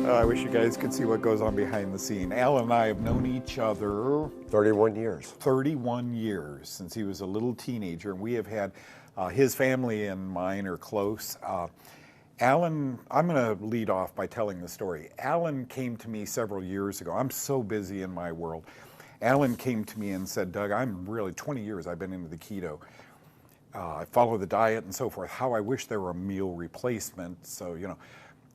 I wish you guys could see what goes on behind the scene. Alan and I have known each other 31 years. 31 years since he was a little teenager, and we have had his family and mine are close. Alan, I'm going to lead off by telling the story. Alan came to me several years ago. I'm so busy in my world. Alan came to me and said, Doug, I'm really 20 years I've been into the keto. I follow the diet and so forth. How I wish there were a meal replacement. So, you know.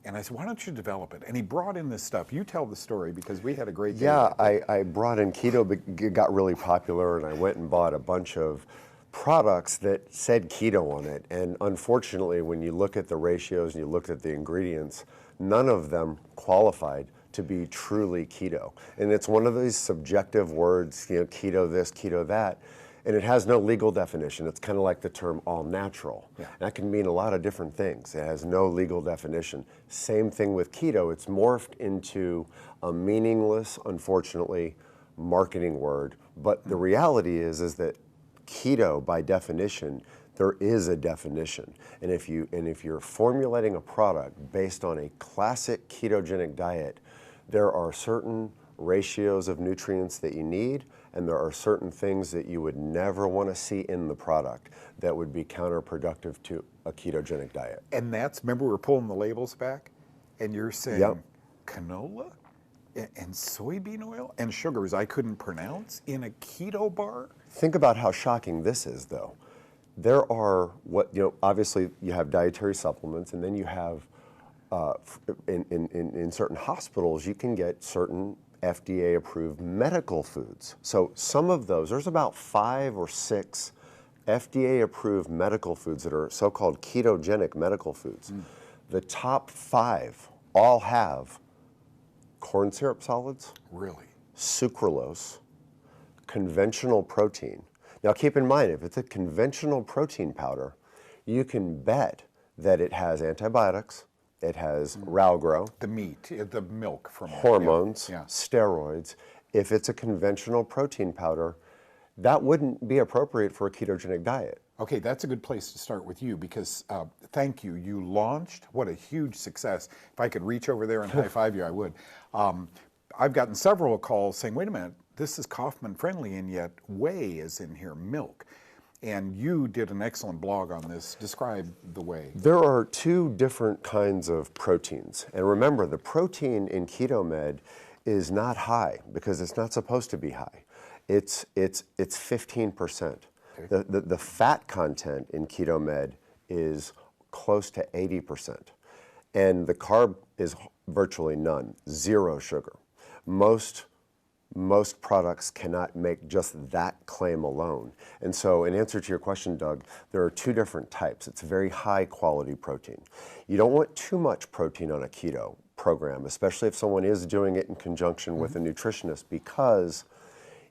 And I said, why don't you develop it? And he brought in this stuff. You tell the story because we had a great day. Yeah, I brought in keto, but it got really popular, and I went and bought a bunch of products that said keto on it. And unfortunately, when you look at the ratios and you look at the ingredients, none of them qualified to be truly keto. And it's one of these subjective words, you know, keto this, keto that. And it has no legal definition. It's kind of like the term all natural. Yeah. That can mean a lot of different things. It has no legal definition. Same thing with keto. It's morphed into a meaningless, unfortunately, marketing word. But the reality is that keto, by definition, there is a definition. And if you're formulating a product based on a classic ketogenic diet, there are certain ratios of nutrients that you need, and there are certain things that you would never want to see in the product that would be counterproductive to a ketogenic diet. And that's, remember we were pulling the labels back, and you're saying yep. Canola and soybean oil and sugars I couldn't pronounce in a keto bar? Think about how shocking this is, though. There are obviously you have dietary supplements, and then you have, in certain hospitals, you can get certain FDA-approved medical foods. So some of those, there's about 5 or 6 FDA-approved medical foods that are so-called ketogenic medical foods. The top 5 all have corn syrup solids, really, sucralose, conventional protein. Now keep in mind, if it's a conventional protein powder, you can bet that it has antibiotics, it has Ralgro, the meat, the milk from hormones, yeah. steroids. If it's a conventional protein powder, that wouldn't be appropriate for a ketogenic diet. Okay, that's a good place to start with you because thank you. You launched, what a huge success. If I could reach over there and high five you, I would. I've gotten several calls saying, wait a minute, this is Kaufman friendly and yet whey is in here, milk. And you did an excellent blog on this. Describe the whey. There are 2 different kinds of proteins. And remember, the protein in KetoMed is not high because it's not supposed to be high. It's 15%. Okay. The fat content in KetoMed is close to 80%. And the carb is virtually none, 0 sugar. Most products cannot make just that claim alone. And so in answer to your question, Doug, there are 2 different types. It's very high quality protein. You don't want too much protein on a keto program, especially if someone is doing it in conjunction with a nutritionist, because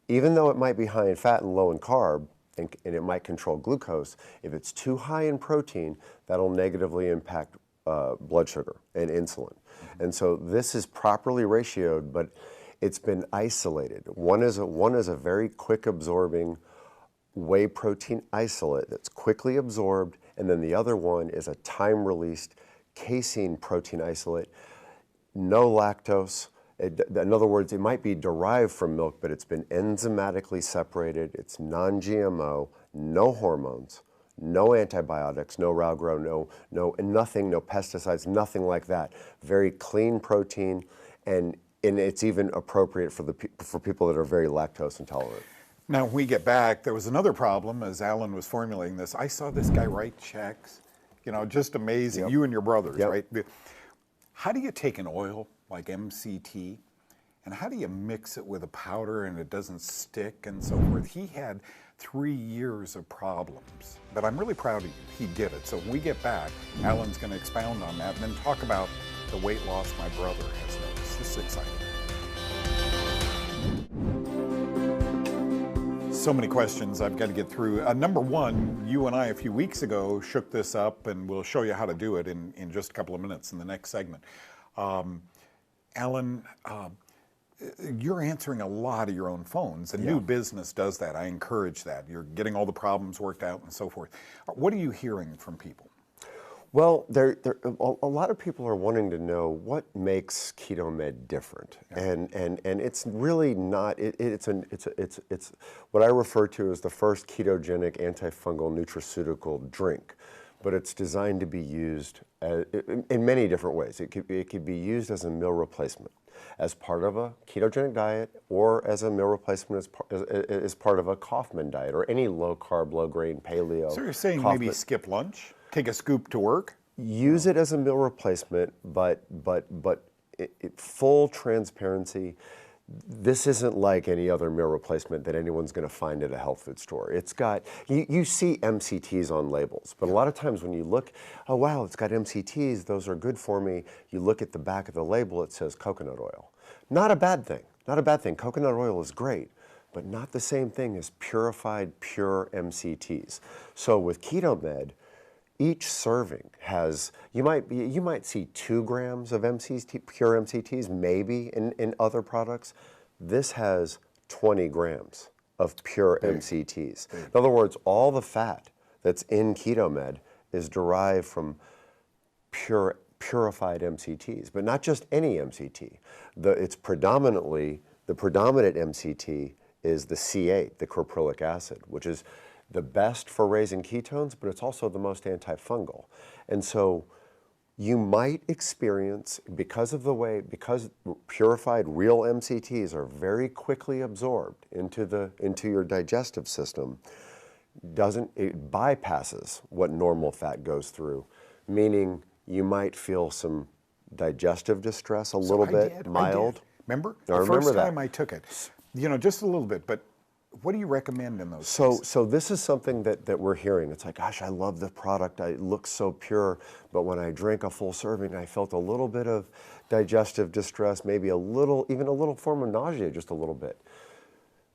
even though it might be high in fat and low in carb, and it might control glucose, if it's too high in protein, that'll negatively impact blood sugar and insulin. And so this is properly ratioed, but it's been isolated. One is a very quick absorbing whey protein isolate that's quickly absorbed, and then the other one is a time released casein protein isolate, no lactose. In other words, it might be derived from milk, but it's been enzymatically separated. It's non-GMO, no hormones, no antibiotics, no Ralgro, nothing, no pesticides, nothing like that. Very clean protein, and it's even appropriate for people that are very lactose intolerant. Now, when we get back, there was another problem as Alan was formulating this. I saw this guy write checks, just amazing. Yep. You and your brothers, yep. Right? How do you take an oil like MCT, and how do you mix it with a powder and it doesn't stick and so forth? He had 3 years of problems, but I'm really proud of you. He did it. So when we get back, Alan's going to expound on that and then talk about the weight loss my brother has noticed. This is exciting. So many questions I've got to get through. Number one, you and I a few weeks ago shook this up, and we'll show you how to do it in just a couple of minutes in the next segment. Alan, you're answering a lot of your own phones. A new business does that. I encourage that. You're getting all the problems worked out and so forth. What are you hearing from people? Well, a lot of people are wanting to know what makes KetoMed different, and it's really not. It's what I refer to as the first ketogenic antifungal nutraceutical drink, but it's designed to be used in many different ways. It could be used as a meal replacement, as part of a ketogenic diet, or as a meal replacement as part of a Kaufman diet, or any low carb, low grain, paleo. So you're saying Kaufman. maybe skip lunch, take a scoop to work? Use it as a meal replacement, but full transparency. This isn't like any other meal replacement that anyone's going to find at a health food store. It's got, you see MCTs on labels, but a lot of times when you look, oh wow, it's got MCTs, those are good for me. You look at the back of the label, it says coconut oil. Not a bad thing, not a bad thing. Coconut oil is great, but not the same thing as purified, pure MCTs. So with KetoMed, each serving has, you might see 2 grams of pure MCTs, maybe in other products. This has 20 grams of pure MCTs. In other words, all the fat that's in KetoMed is derived from purified MCTs, but not just any MCT. The predominant MCT is the C8, the caprylic acid, which is the best for raising ketones, but it's also the most antifungal. And so you might experience, because purified real MCTs are very quickly absorbed into your digestive system, it bypasses what normal fat goes through, meaning you might feel some digestive distress, a little bit, mild. Remember? I remember first that. time I took it, just a little bit, but what do you recommend in those cases? So this is something that we're hearing. It's like, gosh, I love the product. It looks so pure. But when I drank a full serving, I felt a little bit of digestive distress, maybe even a little form of nausea, just a little bit.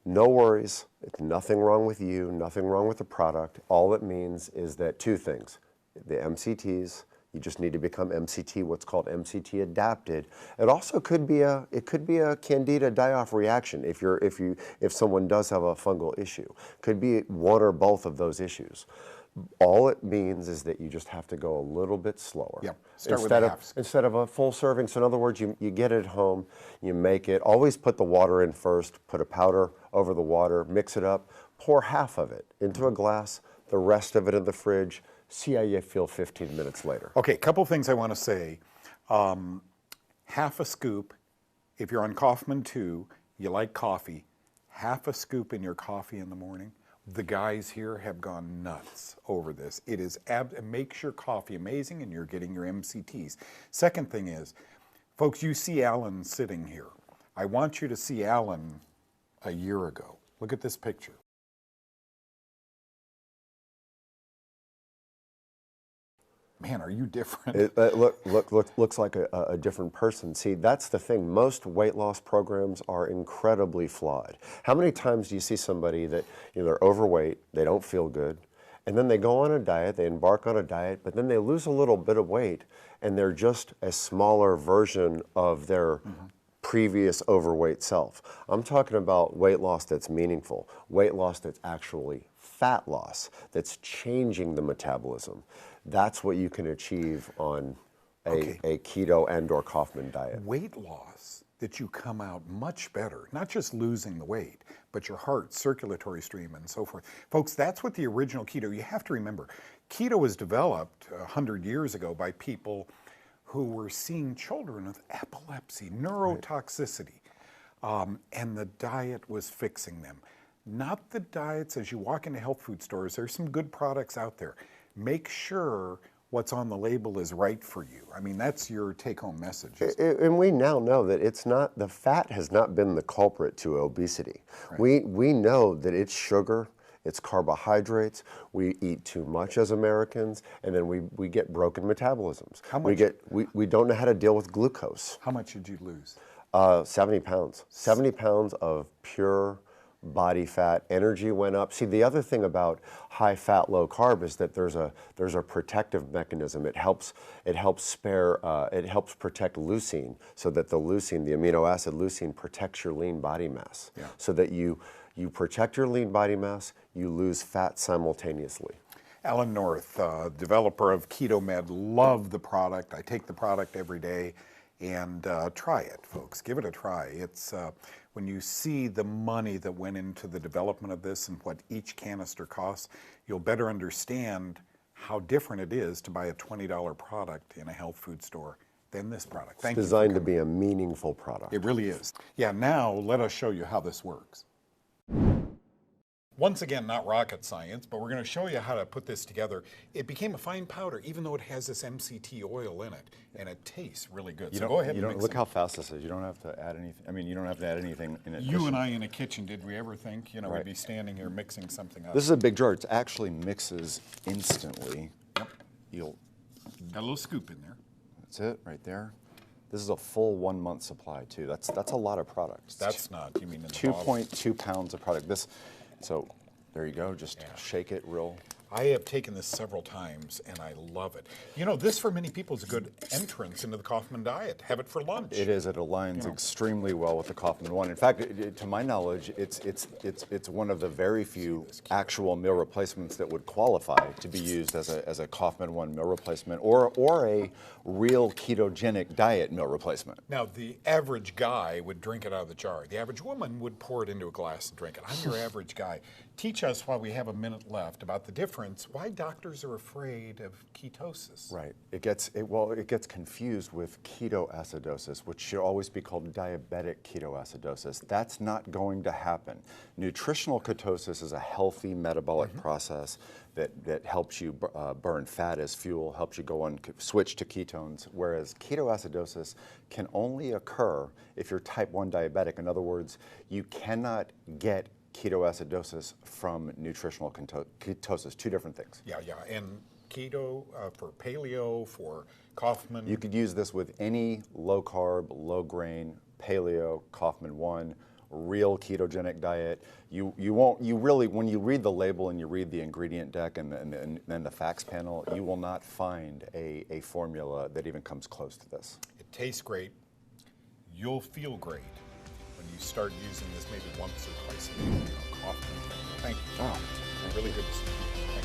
No worries. It's nothing wrong with you, nothing wrong with the product. All it means is that 2 things. The MCTs, you just need to become MCT, what's called MCT adapted. It also could be a candida die-off reaction if someone does have a fungal issue. Could be one or both of those issues. All it means is that you just have to go a little bit slower. Yep. Start with halves. Instead of a full serving. So in other words, you get it at home, you make it. Always put the water in first. Put a powder over the water. Mix it up. Pour half of it into a glass. The rest of it in the fridge. See how you feel 15 minutes later. Okay, a couple things I want to say. Half a scoop, if you're on Kaufman 2, you like coffee, half a scoop in your coffee in the morning. The guys here have gone nuts over this. It makes your coffee amazing, and you're getting your MCTs. Second thing is, folks, you see Alan sitting here. I want you to see Alan a year ago. Look at this picture. Man, are you different? It looks like a different person. See, that's the thing. Most weight loss programs are incredibly flawed. How many times do you see somebody that they're overweight, they don't feel good, and then they go on a diet, they embark on a diet, but then they lose a little bit of weight, and they're just a smaller version of their previous overweight self. I'm talking about weight loss that's meaningful, weight loss that's actually fat loss, that's changing the metabolism. That's what you can achieve on a keto and or Kaufman diet. Weight loss, that you come out much better, not just losing the weight, but your heart, circulatory stream, and so forth. Folks, that's what the original keto, you have to remember, keto was developed 100 years ago by people who were seeing children with epilepsy, neurotoxicity, and the diet was fixing them. Not the diets, as you walk into health food stores, there's some good products out there. Make sure what's on the label is right for you. I mean, that's your take-home message. And we now know that the fat has not been the culprit to obesity. Right. We know that it's sugar, it's carbohydrates, we eat too much as Americans, and then we get broken metabolisms. How much? We don't know how to deal with glucose. How much did you lose? 70 pounds. 70 pounds of pure body fat. Energy went up. See, the other thing about high fat, low carb is that there's a protective mechanism. It helps protect leucine, so that the amino acid leucine protects your lean body mass. So that you protect your lean body mass, you lose fat simultaneously. Alan North, developer of KetoMed, love the product. I take the product every day, and try it, folks. Give it a try. It's when you see the money that went into the development of this and what each canister costs, you'll better understand how different it is to buy a $20 product in a health food store than this product. It's designed to be a meaningful product. It really is. Yeah, now let us show you how this works. Once again, not rocket science, but we're going to show you how to put this together. It became a fine powder, even though it has this MCT oil in it, and it tastes really good. So go ahead and mix look it. how fast this is. You don't have to add anything. I mean, you don't have to add anything in addition. You and I in a kitchen, did we ever think, we'd be standing here mixing something up? This is a big jar. It actually mixes instantly. Yep. Got a little scoop in there. That's it, right there. This is a full 1 month supply too. That's a lot of products. That's not. You mean in the 2.2 pounds of product. So there you go. Just shake it real. I have taken this several times, and I love it. This for many people is a good entrance into the Kaufman diet. Have it for lunch. It is. It aligns extremely well with the Kaufman one. In fact, to my knowledge, it's one of the very few actual meal replacements that would qualify to be used as a Kaufman one meal replacement or a real ketogenic diet meal replacement. Now, the average guy would drink it out of the jar. The average woman would pour it into a glass and drink it. I'm your average guy. Teach us, while we have a minute left, about the difference, why doctors are afraid of ketosis. Right. It gets confused with ketoacidosis, which should always be called diabetic ketoacidosis. That's not going to happen. Nutritional ketosis is a healthy metabolic process that helps you burn fat as fuel, helps you switch to ketones, whereas ketoacidosis can only occur if you're type 1 diabetic. In other words, you cannot get ketoacidosis from nutritional ketosis, two different things. Yeah, and keto for paleo, for Kaufman. You could use this with any low carb, low grain, paleo, Kaufman 1, real ketogenic diet. You really, when you read the label and you read the ingredient deck and then the facts panel, you will not find a formula that even comes close to this. It tastes great. You'll feel great when you start using this maybe once or twice a day. Kaufman. Thank you. Oh, really good to see you.